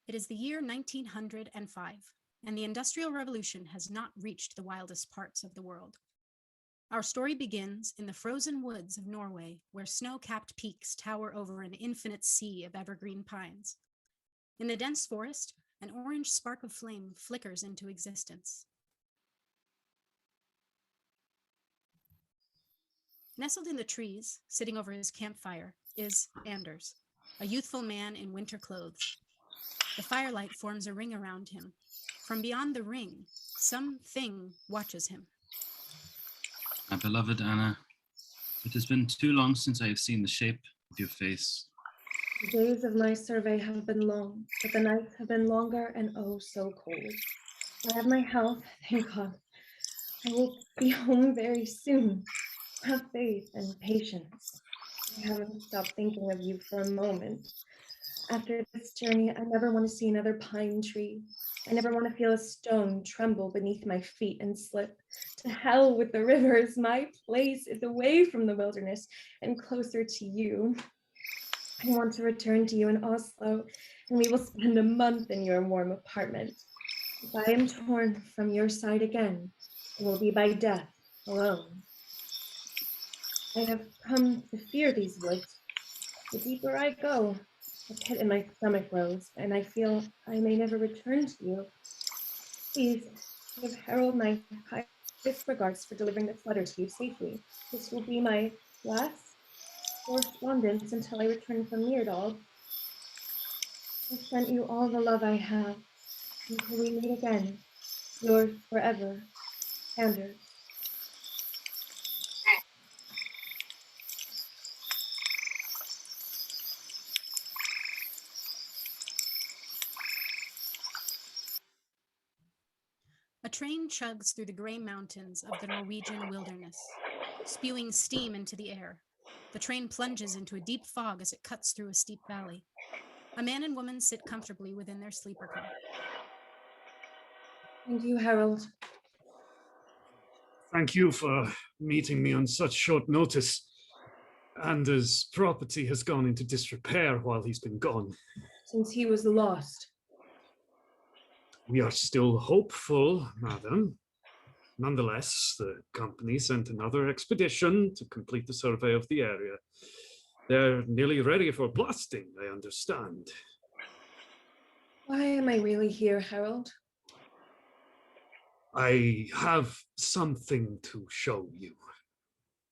It is the year 1905, and the Industrial Revolution has not reached the wildest parts of the world. Our story begins in the frozen woods of Norway, where snow-capped peaks tower over an infinite sea of evergreen pines. In the dense forest, an orange spark of flame flickers into existence. Nestled in the trees, sitting over his campfire, is Anders, a youthful man in winter clothes. The firelight forms a ring around him. From beyond the ring, something watches him. My beloved Anna, it has been too long since I have seen the shape of your face. The days of my survey have been long, but the nights have been longer and oh so cold. I have my health, thank God. I will be home very soon. Have faith and patience. I haven't stopped thinking of you for a moment. After this journey, I never want to see another pine tree. I never want to feel a stone tremble beneath my feet and slip. To hell with the rivers. My place is away from the wilderness and closer to you. I want to return to you in Oslo, and we will spend a month in your warm apartment. If I am torn from your side again, it will be by death alone. I have come to fear these woods. The deeper I go, a pit in my stomach grows, and I feel I may never return to you. Please give Harold my highest regards for delivering this letter to you safely. This will be my last correspondence until I return from Myrdal. I sent you all the love I have. Until we meet again, yours forever, Anders. A train chugs through the gray mountains of the Norwegian wilderness, spewing steam into the air. The train plunges into a deep fog as it cuts through a steep valley. A man and woman sit comfortably within their sleeper car. Thank you, Harold. Thank you for meeting me on such short notice. Anders' property has gone into disrepair while he's been gone. Since he was lost. We are still hopeful, madam. Nonetheless, the company sent another expedition to complete the survey of the area. They're nearly ready for blasting, I understand. Why am I really here, Harold? I have something to show you.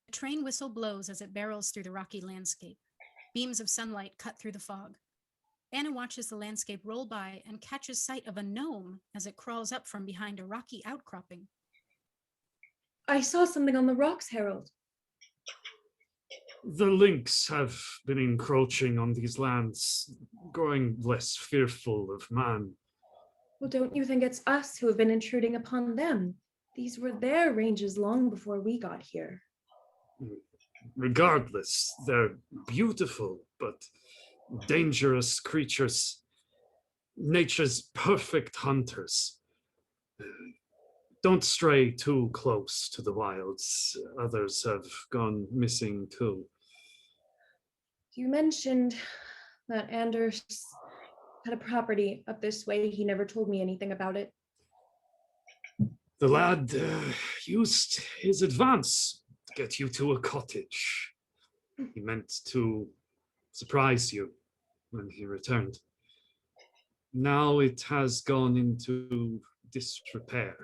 The train whistle blows as it barrels through the rocky landscape. Beams of sunlight cut through the fog. Anna watches the landscape roll by and catches sight of a gnome as it crawls up from behind a rocky outcropping. I saw something on the rocks, Harold. The lynx have been encroaching on these lands, growing less fearful of man. Well, don't you think it's us who have been intruding upon them? These were their ranges long before we got here. Regardless, they're beautiful, but dangerous creatures. Nature's perfect hunters. Don't stray too close to the wilds. Others have gone missing too. You mentioned that Anders had a property up this way. He never told me anything about it. The lad used his advance to get you to a cottage. He meant to surprise you when he returned. Now it has gone into disrepair,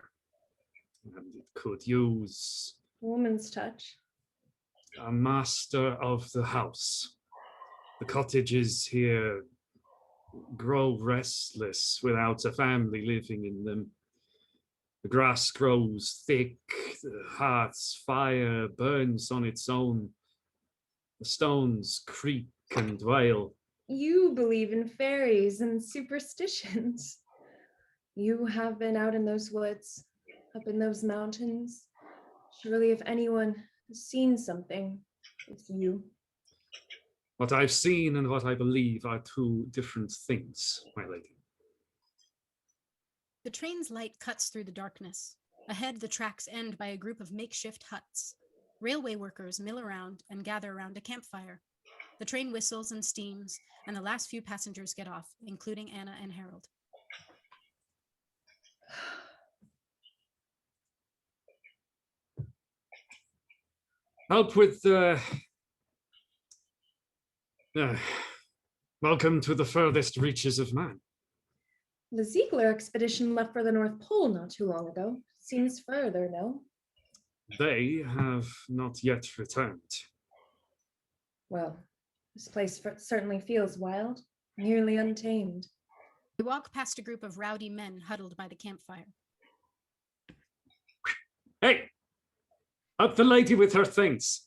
and it could use A woman's touch. a master of the house. The cottages here grow restless without a family living in them. The grass grows thick, the hearth's fire burns on its own. The stones creak and wail. You believe in fairies and superstitions. You have been out in those woods, up in those mountains. Surely if anyone has seen something, it's you. What I've seen and what I believe are two different things, my lady. The train's light cuts through the darkness. Ahead, the tracks end by a group of makeshift huts. Railway workers mill around and gather around a campfire. The train whistles and steams, and the last few passengers get off, including Anna and Harold. Help with welcome to the furthest reaches of man. The Ziegler expedition left for the North Pole not too long ago. Seems further, no? They have not yet returned. Well, this place certainly feels wild, nearly untamed. We walk past a group of rowdy men huddled by the campfire. Hey! Up the lady with her things.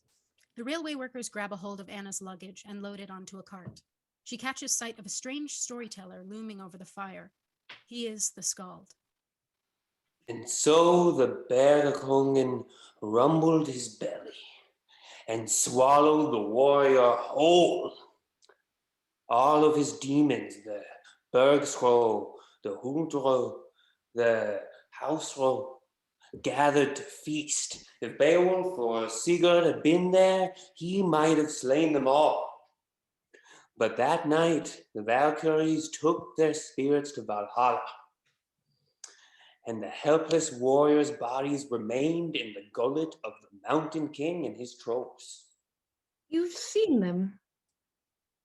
The railway workers grab a hold of Anna's luggage and load it onto a cart. She catches sight of a strange storyteller looming over the fire. He is the Skald. And so the Berghungen rumbled his belly and swallowed the warrior whole. All of his demons, the Bergsro, the Hundro, the Hausro, gathered to feast. If Beowulf or Sigurd had been there, he might have slain them all. But that night, the Valkyries took their spirits to Valhalla, and the helpless warriors' bodies remained in the gullet of the Mountain King and his troops. You've seen them.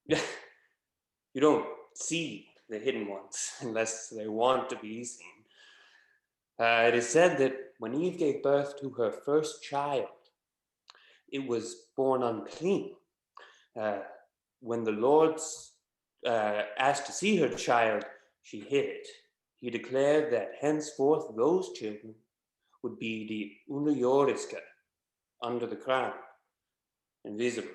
You don't see the hidden ones unless they want to be seen. It is said that when Eve gave birth to her first child, it was born unclean. When the Lord asked to see her child, she hid it. He declared that henceforth those children would be the underjordiska, under the crown, invisible.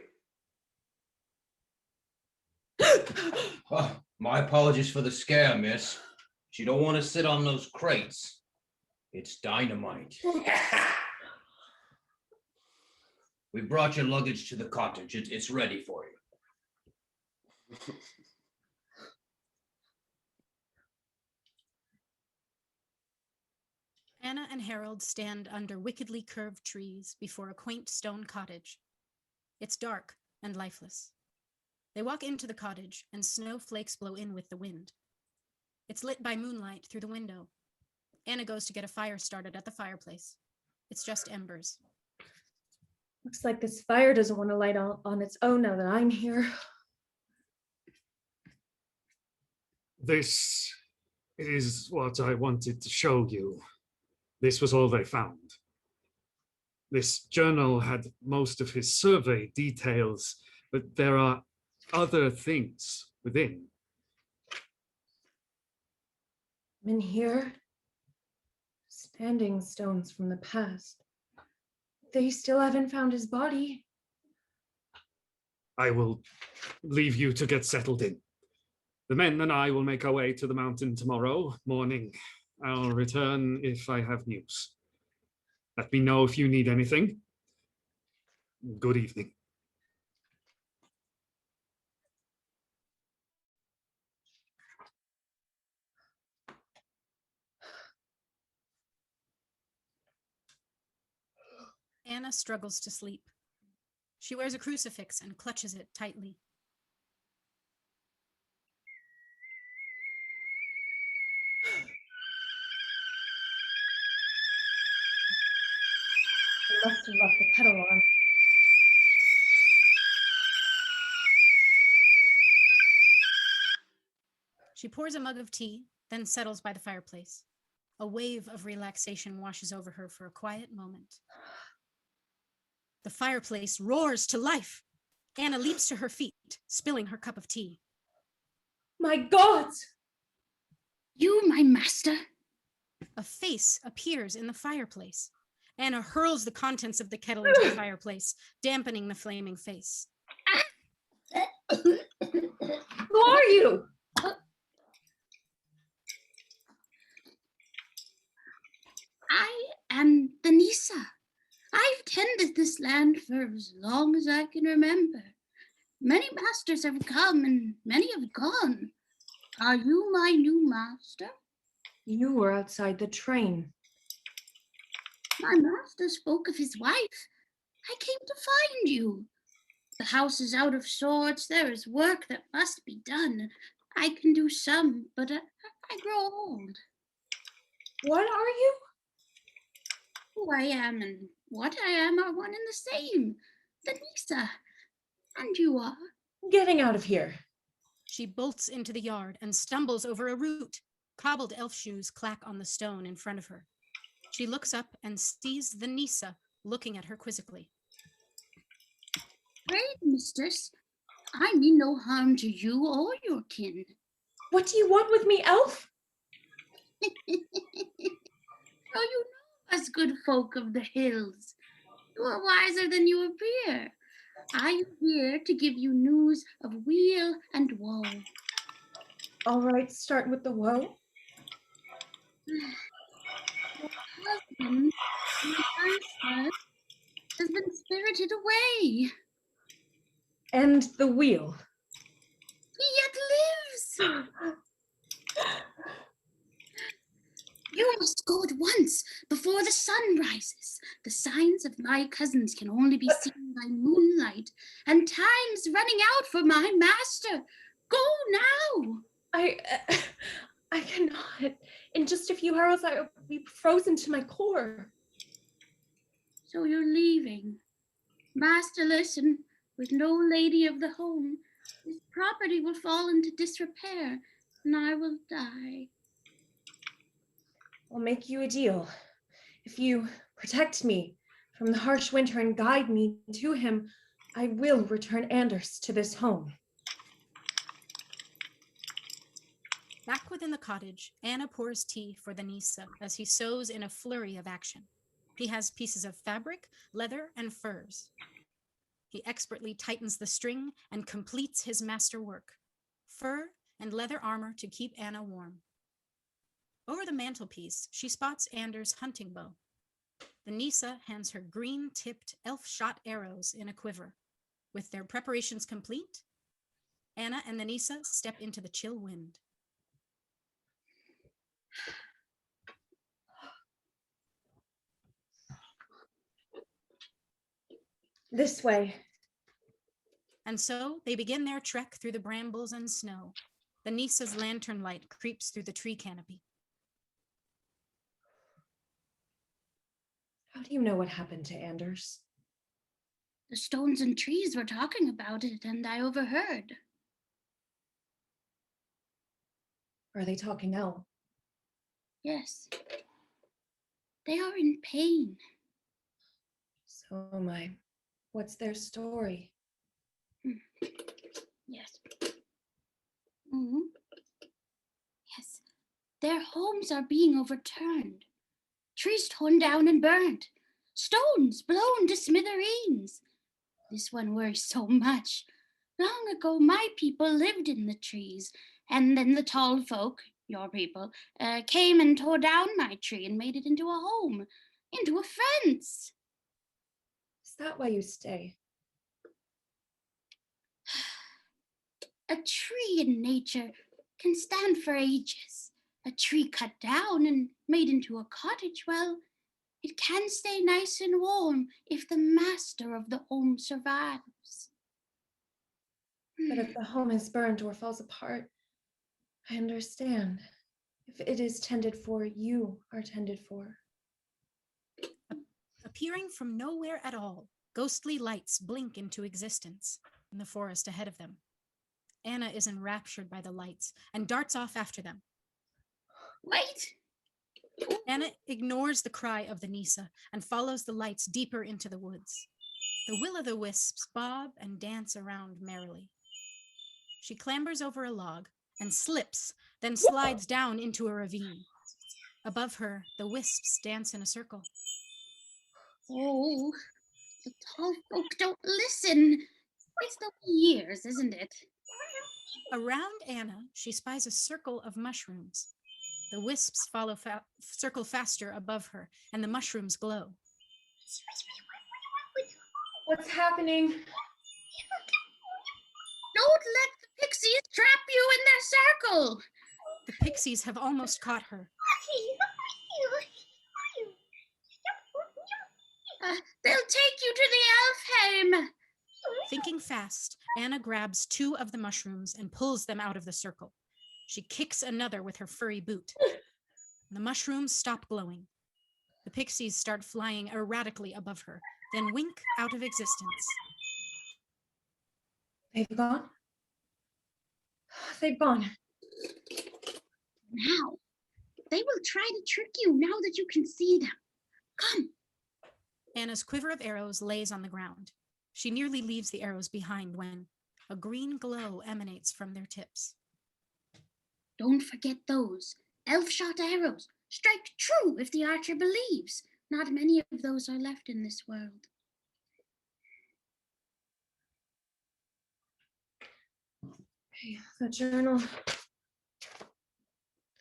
Oh, my apologies for the scare, miss. You don't want to sit on those crates. It's dynamite. We brought your luggage to the cottage. It's ready for you. Anna and Harold stand under wickedly curved trees before a quaint stone cottage. It's dark and lifeless. They walk into the cottage, and snowflakes blow in with the wind. It's lit by moonlight through the window. Anna goes to get a fire started at the fireplace. It's just embers. Looks like this fire doesn't want to light on its own now that I'm here. This is what I wanted to show you. This was all they found. This journal had most of his survey details, but there are other things within. In here, standing stones from the past. They still haven't found his body. I will leave you to get settled in. The men and I will make our way to the mountain tomorrow morning. I'll return if I have news. Let me know if you need anything. Good evening. Anna struggles to sleep. She wears a crucifix and clutches it tightly. I must have left the kettle on. She pours a mug of tea, then settles by the fireplace. A wave of relaxation washes over her for a quiet moment. The fireplace roars to life. Anna leaps to her feet, spilling her cup of tea. My God! You, my master? A face appears in the fireplace. Anna hurls the contents of the kettle into the fireplace, dampening the flaming face. Who are you? I am the Nisa. I've tended this land for as long as I can remember. Many masters have come and many have gone. Are you my new master? You were outside the train. My master spoke of his wife. I came to find you. The house is out of sorts. There is work that must be done. I can do some, but I grow old. What are you? Who I am and what I am are one and the same. The Nisa. And you are. Getting out of here. She bolts into the yard and stumbles over a root. Cobbled elf shoes clack on the stone in front of her. She looks up and sees the Nisa looking at her quizzically. Pray, mistress, I mean no harm to you or your kin. What do you want with me, elf? Oh, you know us good folk of the hills. You are wiser than you appear. I am here to give you news of weal and woe. All right, start with the woe. Your husband, my master, has been spirited away. And the wheel. He yet lives. You must go at once, before the sun rises. The signs of my cousins can only be seen by moonlight, and time's running out for my master. Go now. I cannot. In just a few hours, I will be frozen to my core. So you're leaving, masterless and with no lady of the home. His property will fall into disrepair, and I will die. I'll make you a deal. If you protect me from the harsh winter and guide me to him, I will return Anders to this home. Back within the cottage, Anna pours tea for the Nisa as he sews in a flurry of action. He has pieces of fabric, leather, and furs. He expertly tightens the string and completes his masterwork: fur and leather armor to keep Anna warm. Over the mantelpiece, she spots Anders' hunting bow. The Nisa hands her green-tipped, elf-shot arrows in a quiver. With their preparations complete, Anna and the Nisa step into the chill wind. This way. And so they begin their trek through the brambles and snow. The Nisa's lantern light creeps through the tree canopy. How do you know what happened to Anders? The stones and trees were talking about it, and I overheard. Are they talking elf? Yes. They are in pain. So am I. What's their story? Yes. Mm-hmm. Yes. Their homes are being overturned. Trees torn down and burned. Stones blown to smithereens. This one worries so much. Long ago, my people lived in the trees, and then the tall folk, your people, came and tore down my tree and made it into a home, into a fence. Is that why you stay? A tree in nature can stand for ages. A tree cut down and made into a cottage, well, it can stay nice and warm if the master of the home survives. But if the home is burnt or falls apart, I understand. If it is tended for, you are tended for. Appearing from nowhere at all, ghostly lights blink into existence in the forest ahead of them. Anna is enraptured by the lights and darts off after them. Wait! Anna ignores the cry of the Nisa and follows the lights deeper into the woods. The will-o'-the-wisps bob and dance around merrily. She clambers over a log and slips, then slides down into a ravine. Above her, the wisps dance in a circle. Oh, the tall folk don't listen. It's the years, isn't it? Around Anna, she spies a circle of mushrooms. The wisps follow circle faster above her, and the mushrooms glow. What's happening? Don't let the pixies trap you in their circle. The pixies have almost caught her. They'll take you to the elf home. Thinking fast, Anna grabs 2 of the mushrooms and pulls them out of the circle. She kicks another with her furry boot. The mushrooms stop glowing. The pixies start flying erratically above her, then wink out of existence. They've gone? They've gone. Now, they will try to trick you now that you can see them. Come. Anna's quiver of arrows lays on the ground. She nearly leaves the arrows behind when a green glow emanates from their tips. Don't forget those. Elf-shot arrows. Strike true if the archer believes. Not many of those are left in this world. Hey, the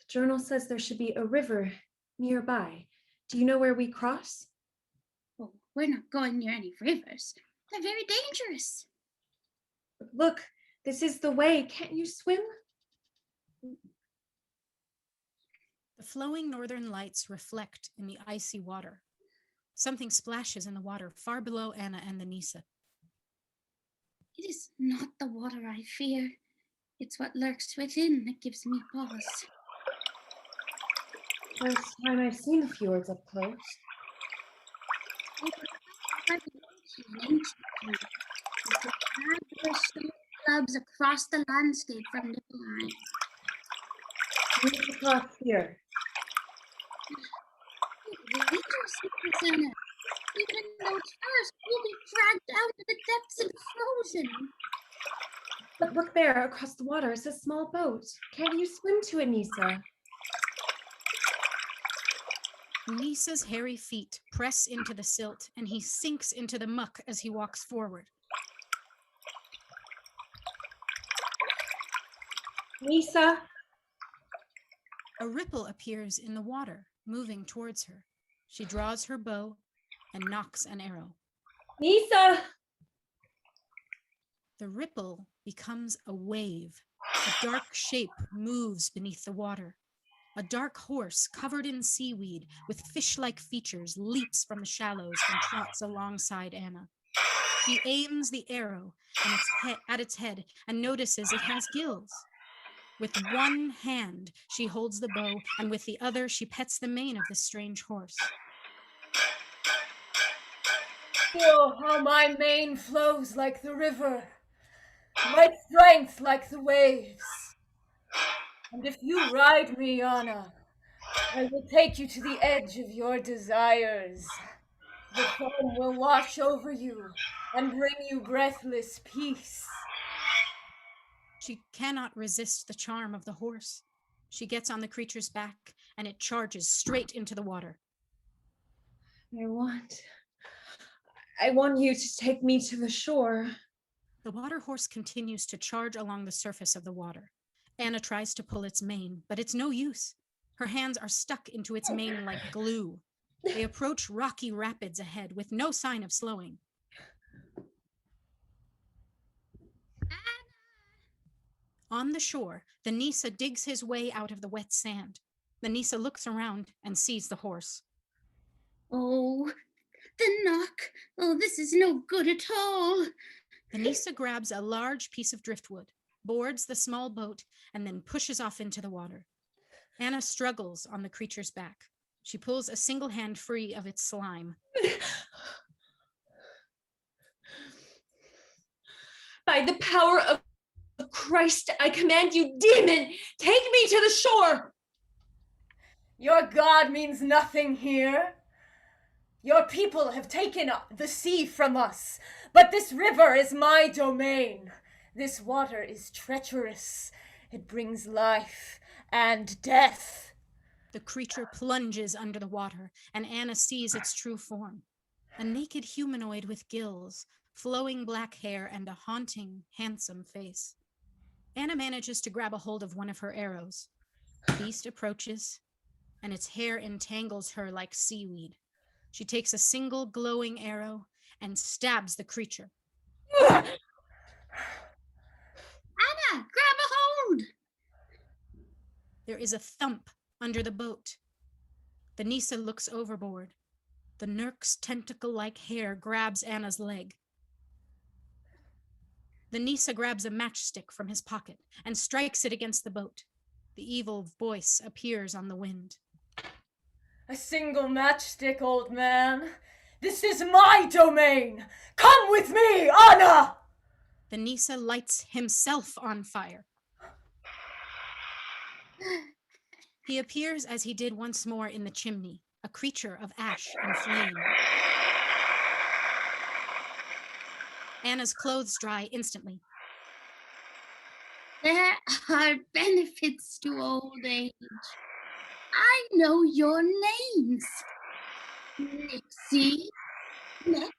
journal says there should be a river nearby. Do you know where we cross? Oh, we're not going near any rivers. They're very dangerous. Look, this is the way. Can't you swim? The flowing northern lights reflect in the icy water. Something splashes in the water far below Anna and the Nisa. It is not the water I fear. It's what lurks within that gives me pause. First time I've seen the fjords up close. Clubs across the landscape from Nibelheim. Where's the cross here? Even though it's first, we'll be dragged out of the depths and frozen. But look there, across the water is a small boat. Can't you swim to it, Nisa? Nisa's hairy feet press into the silt, and he sinks into the muck as he walks forward. Nisa? A ripple appears in the water, moving towards her. She draws her bow and nocks an arrow. Nisa! The ripple becomes a wave. A dark shape moves beneath the water. A dark horse covered in seaweed with fish-like features leaps from the shallows and trots alongside Anna. She aims the arrow at its head and notices it has gills. With one hand, she holds the bow, and with the other, she pets the mane of the strange horse. Feel how my mane flows like the river, my strength like the waves. And if you ride me, Anna, I will take you to the edge of your desires. The foam will wash over you and bring you breathless peace. She cannot resist the charm of the horse. She gets on the creature's back, and it charges straight into the water. I want you to take me to the shore. The water horse continues to charge along the surface of the water. Anna tries to pull its mane, but it's no use. Her hands are stuck into its mane like glue. They approach rocky rapids ahead with no sign of slowing. On the shore, the Nisa digs his way out of the wet sand. The Nisa looks around and sees the horse. Oh, the knock. Oh, this is no good at all. The Nisa grabs a large piece of driftwood, boards the small boat, and then pushes off into the water. Anna struggles on the creature's back. She pulls a single hand free of its slime. By the power of Christ, I command you, demon, take me to the shore. Your God means nothing here. Your people have taken the sea from us, but this river is my domain. This water is treacherous. It brings life and death. The creature plunges under the water, and Anna sees its true form. A naked humanoid with gills, flowing black hair, and a haunting, handsome face. Anna manages to grab a hold of one of her arrows. The beast approaches, and its hair entangles her like seaweed. She takes a single glowing arrow and stabs the creature. Anna, grab a hold! There is a thump under the boat. The Nisa looks overboard. The Nurk's tentacle-like hair grabs Anna's leg. The Nisa grabs a matchstick from his pocket and strikes it against the boat. The evil voice appears on the wind. A single matchstick, old man. This is my domain. Come with me, Anna! The Nisa lights himself on fire. He appears as he did once more in the chimney, a creature of ash and flame. Anna's clothes dry instantly. There are benefits to old age. I know your names. Nixie, Nick,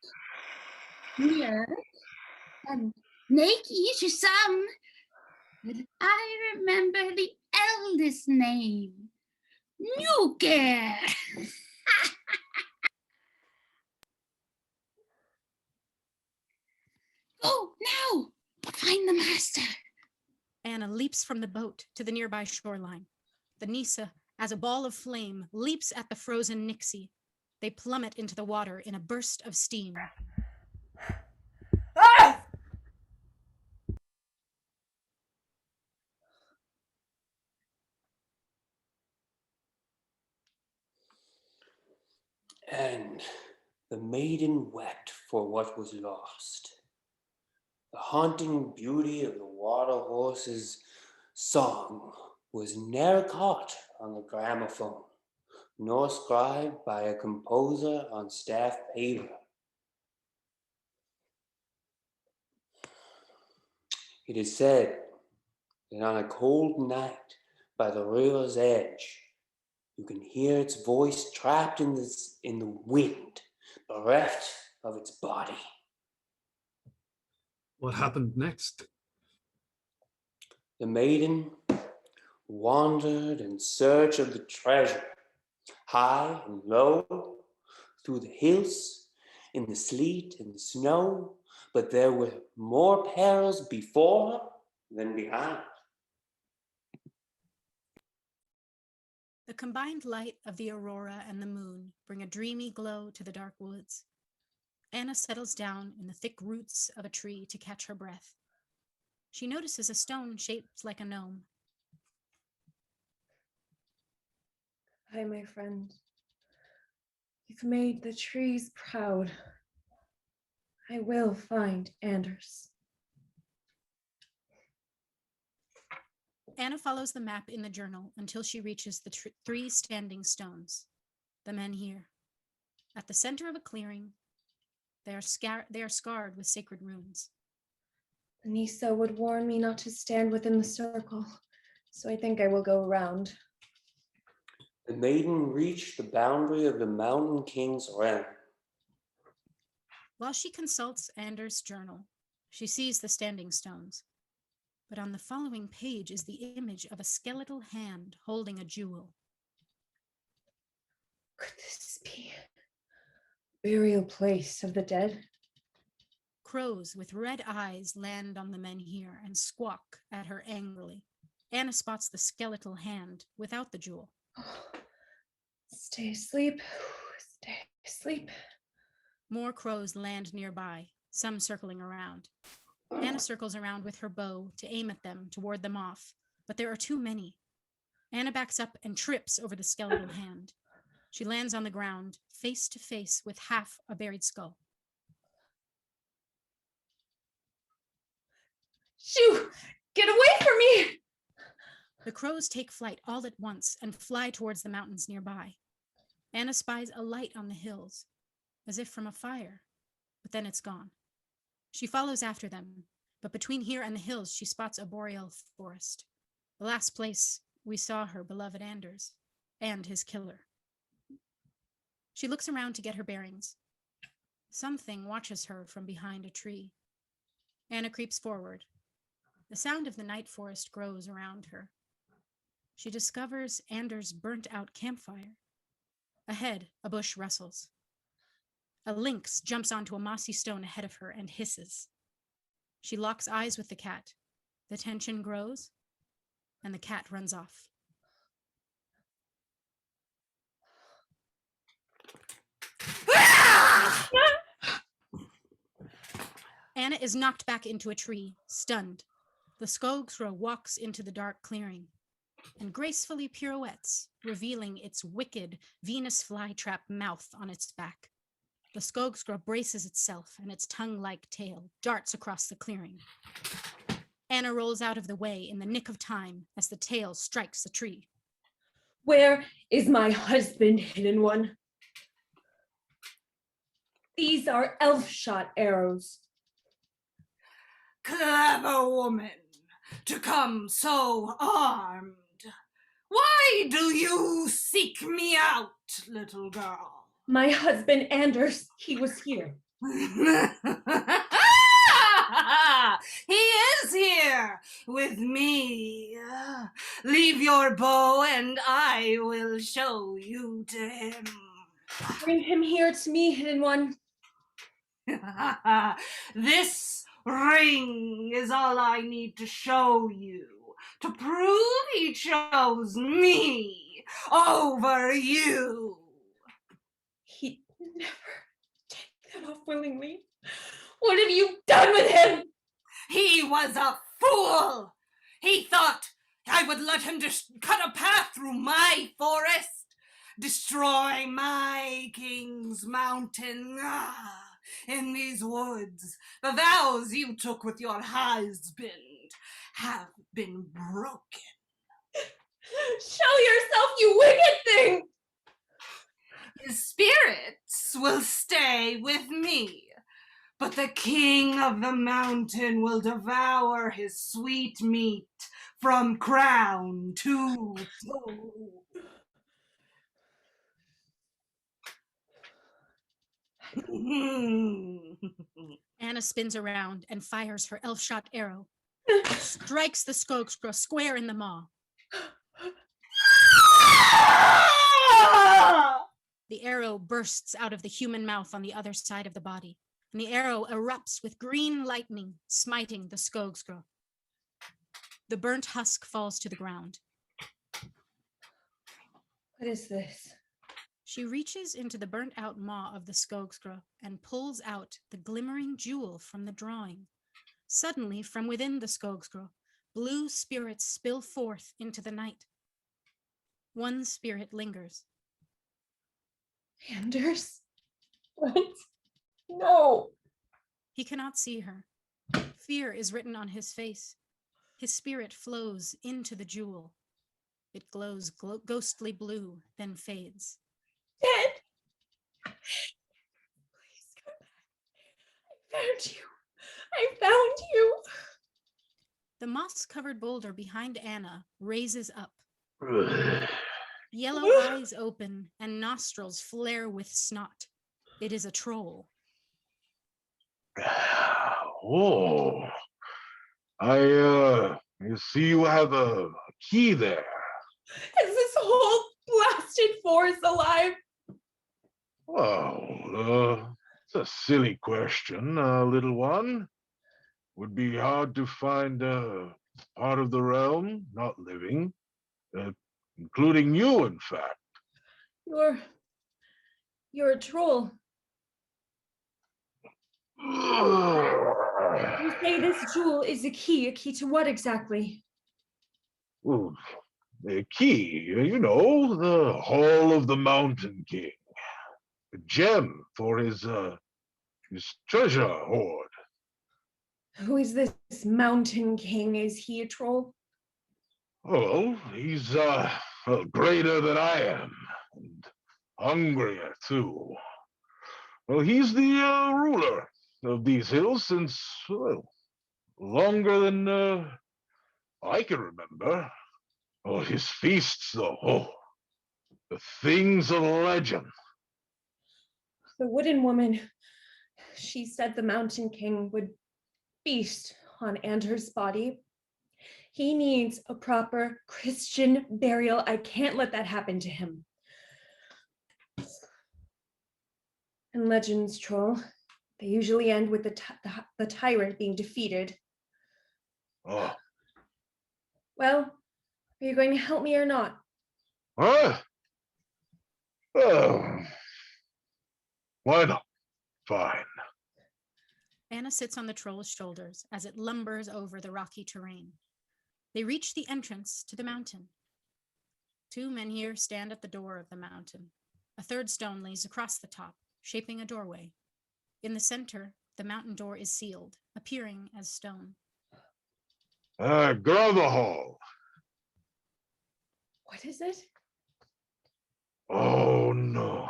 Nerd, and Nakey to some. But I remember the eldest name, Nuker. Go now, find the master. Anna leaps from the boat to the nearby shoreline. The Nisa, as a ball of flame, leaps at the frozen Nixie. They plummet into the water in a burst of steam. Ah! And the maiden wept for what was lost. The haunting beauty of the water horse's song was ne'er caught on the gramophone, nor scribed by a composer on staff paper. It is said that on a cold night by the river's edge, you can hear its voice trapped in the wind, bereft of its body. What happened next? The maiden wandered in search of the treasure, high and low, through the hills, in the sleet and the snow, but there were more perils before her than behind. The combined light of the aurora and the moon bring a dreamy glow to the dark woods. Anna settles down in the thick roots of a tree to catch her breath. She notices a stone shaped like a gnome. Hi, my friend. You've made the trees proud. I will find Anders. Anna follows the map in the journal until she reaches the 3 standing stones. The men here. At the center of a clearing, they are scarred with sacred runes. Nisa would warn me not to stand within the circle, so I think I will go around. The maiden reached the boundary of the Mountain King's realm. While she consults Anders' journal, she sees the standing stones. But on the following page is the image of a skeletal hand holding a jewel. Could this be a burial place of the dead? Crows with red eyes land on the men here and squawk at her angrily. Anna spots the skeletal hand without the jewel. Stay asleep. Stay asleep. More crows land nearby, some circling around. Anna circles around with her bow to aim at them to ward them off, but there are too many. Anna backs up and trips over the skeletal hand. She lands on the ground, face to face with half a buried skull. Shoo! Get away from me! The crows take flight all at once and fly towards the mountains nearby. Anna spies a light on the hills, as if from a fire, but then it's gone. She follows after them, but between here and the hills, she spots a boreal forest, the last place we saw her beloved Anders and his killer. She looks around to get her bearings. Something watches her from behind a tree. Anna creeps forward. The sound of the night forest grows around her. She discovers Anders' burnt-out campfire. Ahead, a bush rustles. A lynx jumps onto a mossy stone ahead of her and hisses. She locks eyes with the cat. The tension grows, and the cat runs off. Anna is knocked back into a tree, stunned. The Skogsra walks into the dark clearing and gracefully pirouettes, revealing its wicked Venus flytrap mouth on its back. The Skogsra braces itself, and its tongue-like tail darts across the clearing. Anna rolls out of the way in the nick of time as the tail strikes the tree. Where is my husband, Hidden One? These are elf-shot arrows. Clever woman, to come so armed. Why do you seek me out, little girl? My husband, Anders, he was here. He is here with me. Leave your bow and I will show you to him. Bring him here to me, Hidden One. This ring is all I need to show you, to prove he chose me over you. He'd never take that off willingly. What have you done with him? He was a fool. He thought I would let him just cut a path through my forest, destroy my king's mountain. In these woods, the vows you took with your husband have been broken. Show yourself, you wicked thing! His spirits will stay with me, but the king of the mountain will devour his sweet meat from crown to toe. Anna spins around and fires her elf-shot arrow. Strikes the Skogsra square in the maw. The arrow bursts out of the human mouth on the other side of the body, and the arrow erupts with green lightning, smiting the Skogsra. The burnt husk falls to the ground. What is this? She reaches into the burnt-out maw of the Skogsra and pulls out the glimmering jewel from the drawing. Suddenly, from within the Skogsra, blue spirits spill forth into the night. One spirit lingers. Anders? What? No! He cannot see her. Fear is written on his face. His spirit flows into the jewel. It glows ghostly blue, then fades. Dead! Please come back. I found you. I found you. The moss-covered boulder behind Anna raises up. Yellow eyes open and nostrils flare with snot. It is a troll. Oh, you see you have a key there. Is this whole blasted forest alive? Well, it's a silly question, little one. Would be hard to find part of the realm not living, including you, in fact. You're a troll. You say this jewel is a key to what exactly? Ooh, the key, you know, the Hall of the Mountain King. A gem for his treasure hoard. Who is this Mountain King? Is he a troll? Oh, he's well, greater than I am, and hungrier too. Well, he's the ruler of these hills since, well, longer than I can remember. Oh, his feasts, though, oh, the things of legend. The wooden woman, she said the Mountain King would feast on Anders' body. He needs a proper Christian burial. I can't let that happen to him. And legends, troll, they usually end with the tyrant being defeated. Oh. Well, are you going to help me or not? Huh? Oh. Why not? Fine. Anna sits on the troll's shoulders as it lumbers over the rocky terrain. They reach the entrance to the mountain. 2 men here stand at the door of the mountain. A third stone lays across the top, shaping a doorway. In the center, the mountain door is sealed, appearing as stone. Gravahall. What is it? Oh no,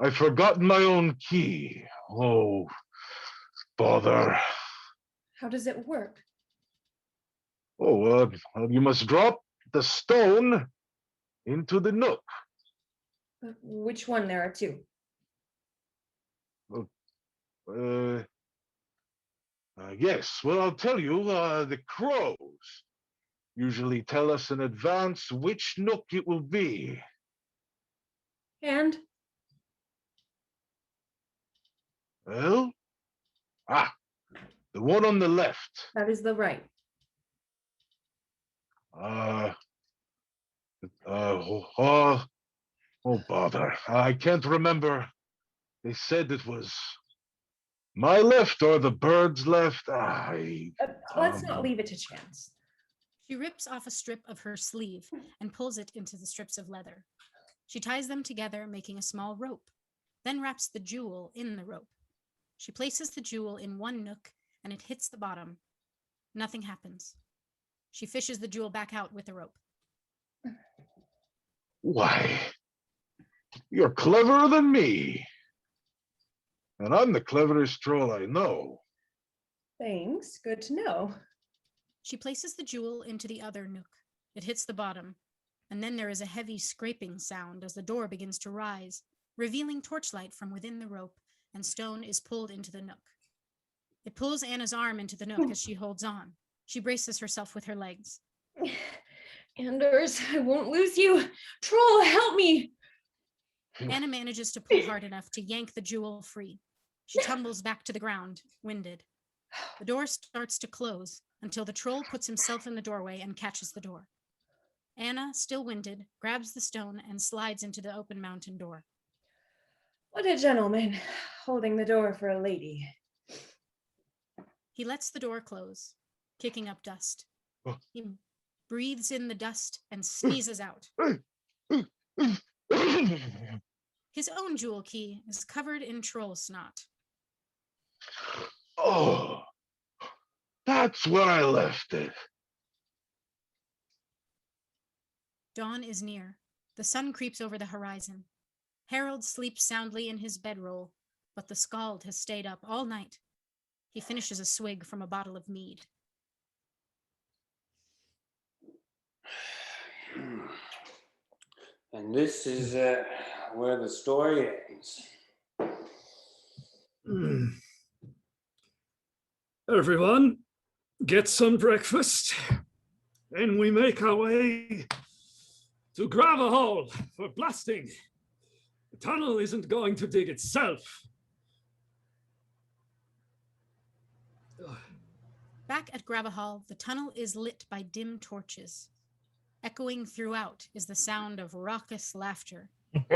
I've forgotten my own key. Oh, bother. How does it work? Oh, you must drop the stone into the nook. Which one? There are 2. Yes, well, I'll tell you, the crows usually tell us in advance which nook it will be. And? Well, the one on the left. That is the right. Oh, bother. I can't remember. They said it was my left or the bird's left. Let's not leave it to chance. She rips off a strip of her sleeve and pulls it into the strips of leather. She ties them together, making a small rope, then wraps the jewel in the rope. She places the jewel in one nook and it hits the bottom. Nothing happens. She fishes the jewel back out with the rope. Why, you're cleverer than me. And I'm the cleverest troll I know. Thanks. Good to know. She places the jewel into the other nook. It hits the bottom, and then there is a heavy scraping sound as the door begins to rise, revealing torchlight from within the rope, and stone is pulled into the nook. It pulls Anna's arm into the nook as she holds on. She braces herself with her legs. Anders, I won't lose you. Troll, help me. Anna manages to pull hard enough to yank the jewel free. She tumbles back to the ground, winded. The door starts to close until the troll puts himself in the doorway and catches the door. Anna, still winded, grabs the stone and slides into the open mountain door. What a gentleman, holding the door for a lady. He lets the door close, kicking up dust. He breathes in the dust and sneezes out. His own jewel key is covered in troll snot. Oh, that's where I left it. Dawn is near. The sun creeps over the horizon. Harold sleeps soundly in his bedroll, but the Skald has stayed up all night. He finishes a swig from a bottle of mead. And this is where the story ends. Everyone, get some breakfast, and we make our way to Gravahall for blasting. The tunnel isn't going to dig itself. Back at Gravahall, the tunnel is lit by dim torches. Echoing throughout is the sound of raucous laughter. The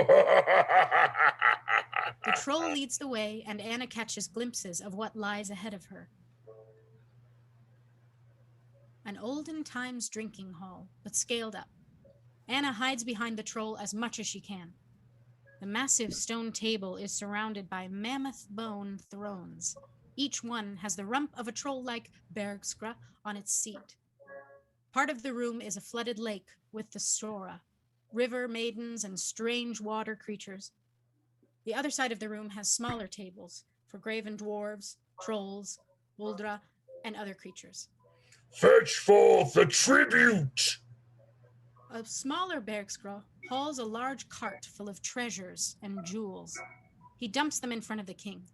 troll leads the way, and Anna catches glimpses of what lies ahead of her. An olden times drinking hall, but scaled up. Anna hides behind the troll as much as she can. The massive stone table is surrounded by mammoth bone thrones. Each one has the rump of a troll-like bergskra on its seat. Part of the room is a flooded lake with the Stora, river maidens and strange water creatures. The other side of the room has smaller tables for graven dwarves, trolls, uldra, and other creatures. Fetch forth the tribute! A smaller bergskra hauls a large cart full of treasures and jewels. He dumps them in front of the king.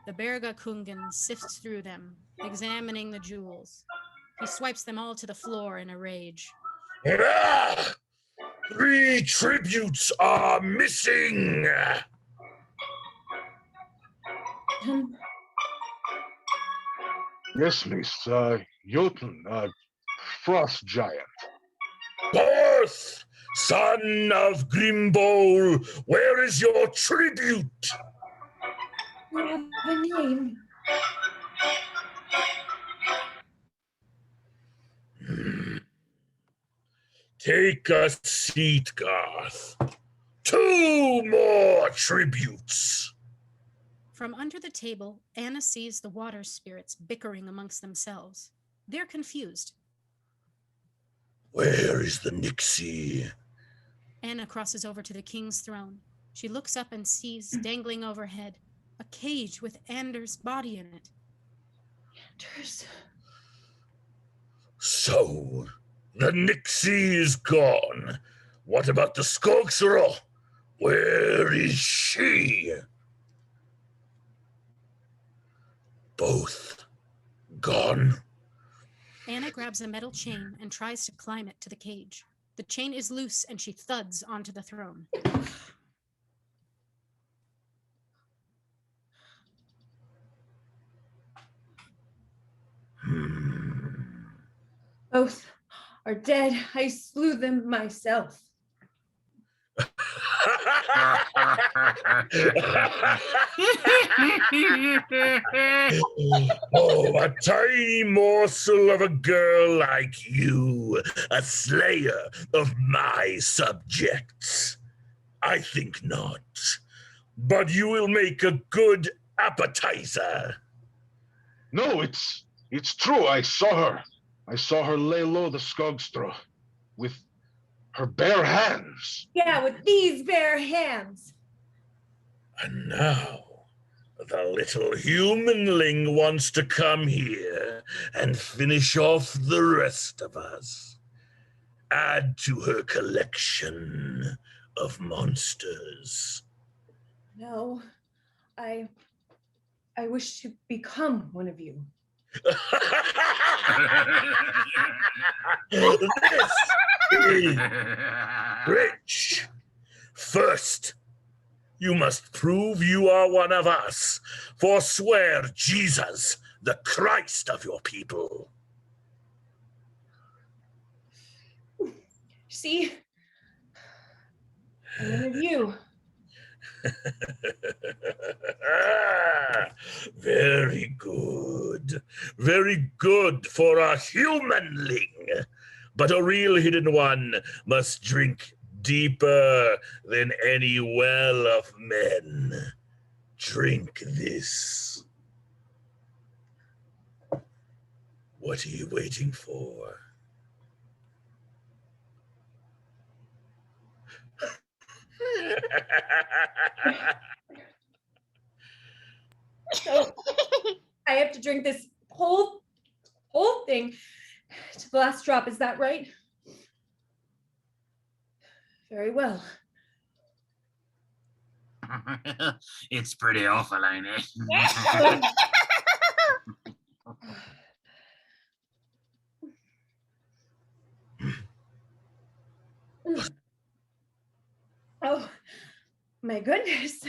The Berga Kungen sifts through them, examining the jewels. He swipes them all to the floor in a rage. Ah! 3 tributes are missing! Yes, miss. Jotun, frost giant. Barth, son of Grimbowl, where is your tribute? You have a name. Take a seat, Garth. 2 more tributes. From under the table, Anna sees the water spirits bickering amongst themselves. They're confused. Where is the Nixie? Anna crosses over to the king's throne. She looks up and sees, dangling overhead, a cage with Anders' body in it. Anders. So, the Nixie is gone. What about the Skogsro? Where is she? Both gone. Anna grabs a metal chain and tries to climb it to the cage. The chain is loose and she thuds onto the throne. Both are dead. I slew them myself. Oh, a tiny morsel of a girl like you, a slayer of my subjects. I think not. But you will make a good appetizer. No, it's true. I saw her. I saw her lay low the Skogstra with her bare hands. Yeah, with these bare hands. And now, the little humanling wants to come here and finish off the rest of us. Add to her collection of monsters. No, I wish to become one of you. This is rich. First, you must prove you are one of us. Forswear Jesus, the Christ of your people. See? I'm one of you. Very good. Very good for a humanling. But a real hidden one must drink deeper than any well of men. Drink this. What are you waiting for? So I have to drink this whole thing to the last drop, is that right? Very well. It's pretty awful, ain't it? Oh, my goodness.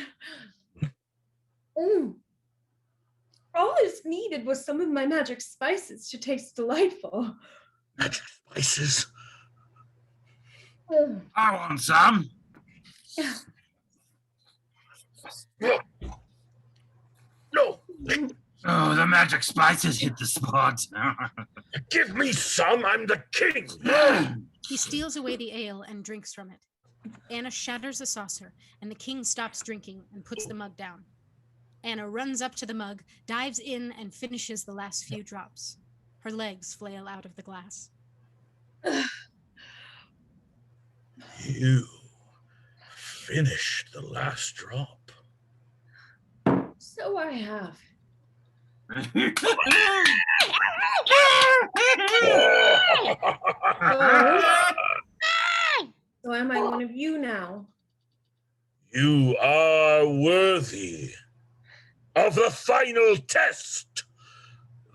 All is needed was some of my magic spices to taste delightful. Magic spices? I want some. No. Oh, the magic spices hit the spot. Give me some, I'm the king. He steals away the ale and drinks from it. Anna shatters the saucer, and the king stops drinking and puts the mug down. Anna runs up to the mug, dives in, and finishes the last few drops. Her legs flail out of the glass. You finished the last drop. So I have. So am I one of you now? You are worthy of the final test.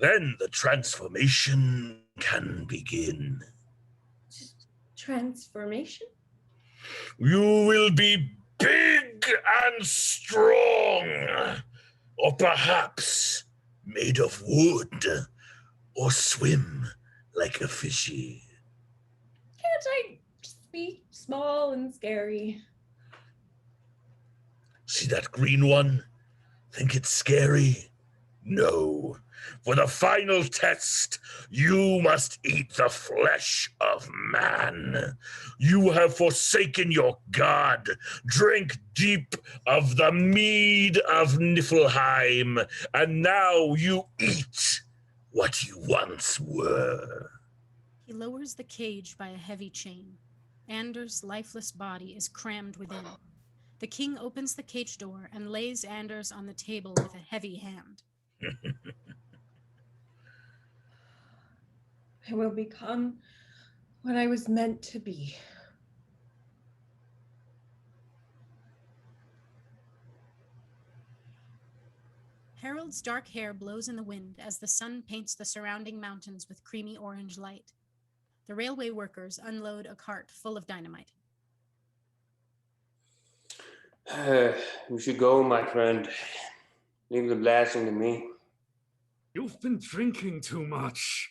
Then the transformation can begin. Transformation? You will be big and strong, or perhaps made of wood, or swim like a fishy. Can't I just be small and scary? See that green one? Think it's scary? No. For the final test, you must eat the flesh of man. You have forsaken your god. Drink deep of the mead of Niflheim, and now you eat what you once were. He lowers the cage by a heavy chain. Anders' lifeless body is crammed within. The king opens the cage door and lays Anders on the table with a heavy hand. I will become what I was meant to be. Harold's dark hair blows in the wind as the sun paints the surrounding mountains with creamy orange light. The railway workers unload a cart full of dynamite. You should go, my friend. Leave the blasting to me. You've been drinking too much.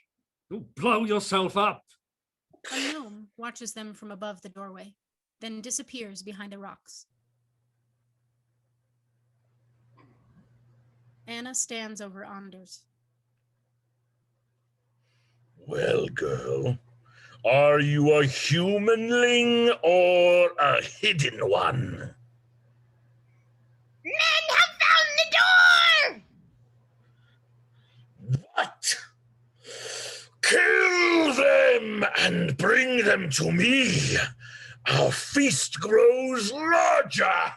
You'll blow yourself up. A gnome watches them from above the doorway, then disappears behind the rocks. Anna stands over Anders. Well, girl, are you a humanling or a hidden one? Men have found the door! What? Kill them and bring them to me. Our feast grows larger.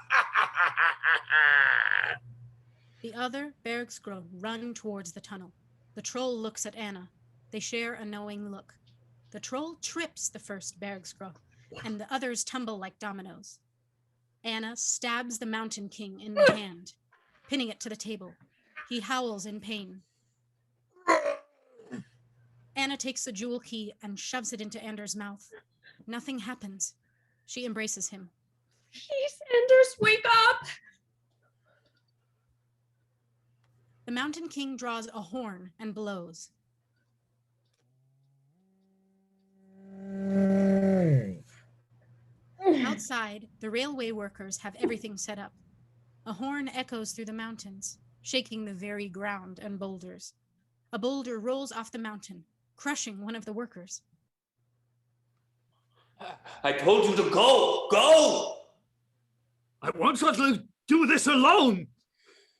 The other Bergskrå run towards the tunnel. The troll looks at Anna. They share a knowing look. The troll trips the first Bergskrå, and the others tumble like dominoes. Anna stabs the Mountain King in the hand, pinning it to the table. He howls in pain. Anna takes the jewel key and shoves it into Anders' mouth. Nothing happens. She embraces him. Please, Anders, wake up! The Mountain King draws a horn and blows. Outside, the railway workers have everything set up. A horn echoes through the mountains, shaking the very ground and boulders. A boulder rolls off the mountain, crushing one of the workers. I told you to go! Go! I want to do this alone!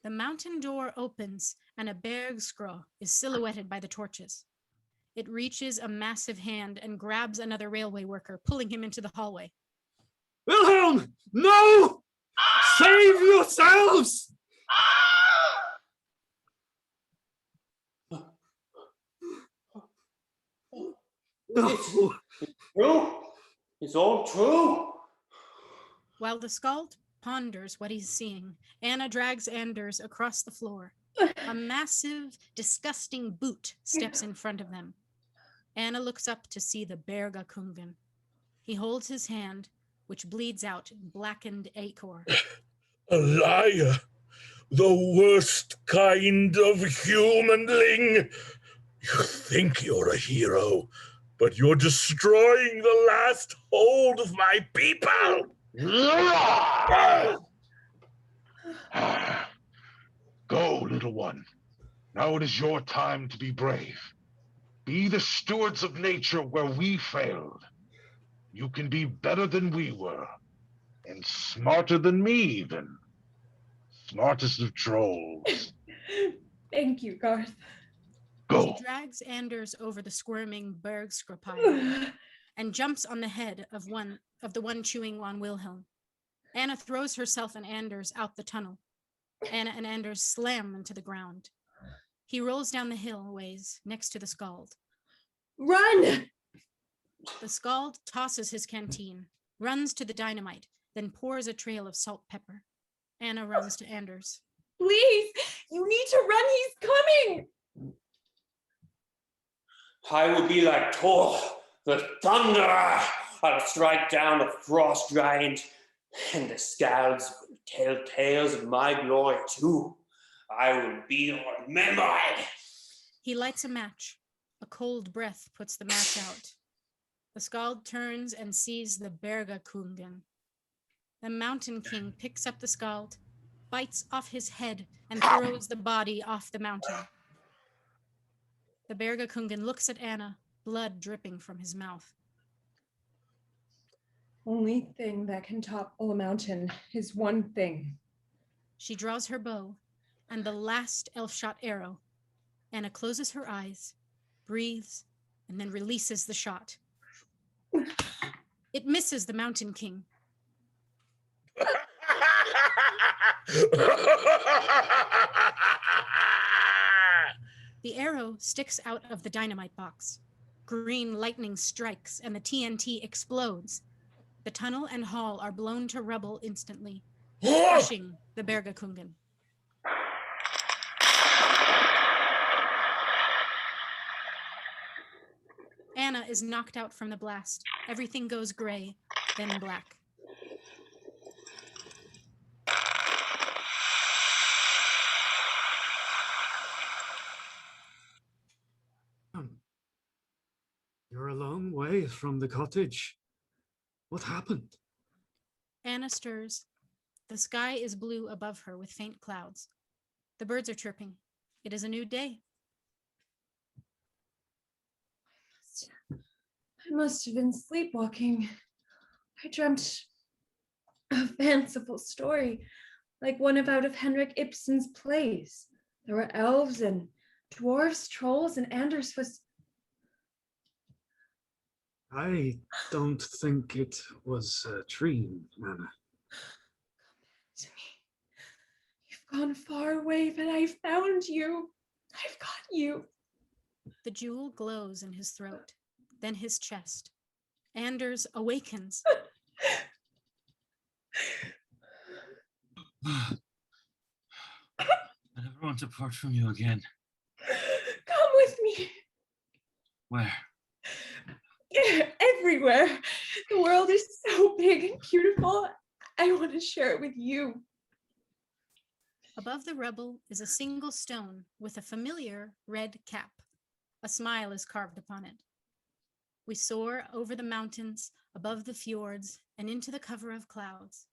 The mountain door opens, and a Bergskrå is silhouetted by the torches. It reaches a massive hand and grabs another railway worker, pulling him into the hallway. Wilhelm! No! Save yourselves! No! True? It's all true. While the Skald ponders what he's seeing, Anna drags Anders across the floor. A massive, disgusting boot steps in front of them. Anna looks up to see the Bergakungen. He holds his hand, which bleeds out blackened ichor. A liar. The worst kind of humanling. You think you're a hero, but you're destroying the last hold of my people. Go, little one. Now it is your time to be brave. Be the stewards of nature where we failed. You can be better than we were, and smarter than me even. Smartest of trolls. Thank you, Garth. Go. She drags Anders over the squirming Bergskrå pile and jumps on the head of the one chewing on Wilhelm. Anna throws herself and Anders out the tunnel. Anna and Anders slam into the ground. He rolls down the hill a ways next to the Skald. Run! The Skald tosses his canteen, runs to the dynamite, then pours a trail of salt pepper. Anna runs to Anders. Please, you need to run, he's coming! I will be like Thor, the thunderer. I'll strike down the frost giant, and the Skalds will tell tales of my glory too. I will be remembered. He lights a match. A cold breath puts the match out. The Skald turns and sees the Bergakungen. The Mountain King picks up the Skald, bites off his head and throws the body off the mountain. The Bergakungen looks at Anna, blood dripping from his mouth. Only thing that can topple a mountain is one thing. She draws her bow, and the last elf-shot arrow. Anna closes her eyes, breathes, and then releases the shot. It misses the Mountain King. The arrow sticks out of the dynamite box. Green lightning strikes, and the TNT explodes. The tunnel and hall are blown to rubble instantly, crushing the Bergakungen. Anna is knocked out from the blast. Everything goes gray, then black. You're a long way from the cottage. What happened? Anna stirs. The sky is blue above her with faint clouds. The birds are chirping. It is a new day. I must have been sleepwalking. I dreamt a fanciful story, like one out of Henrik Ibsen's plays. There were elves and dwarves, trolls, and Anders was... I don't think it was a dream, Anna. Come back to me. You've gone far away, but I found you. I've got you. The jewel glows in his throat, then his chest. Anders awakens. I never want to part from you again. Come with me. Where? Everywhere. The world is so big and beautiful. I want to share it with you. Above the rubble is a single stone with a familiar red cap. A smile is carved upon it. We soar over the mountains, above the fjords, and into the cover of clouds.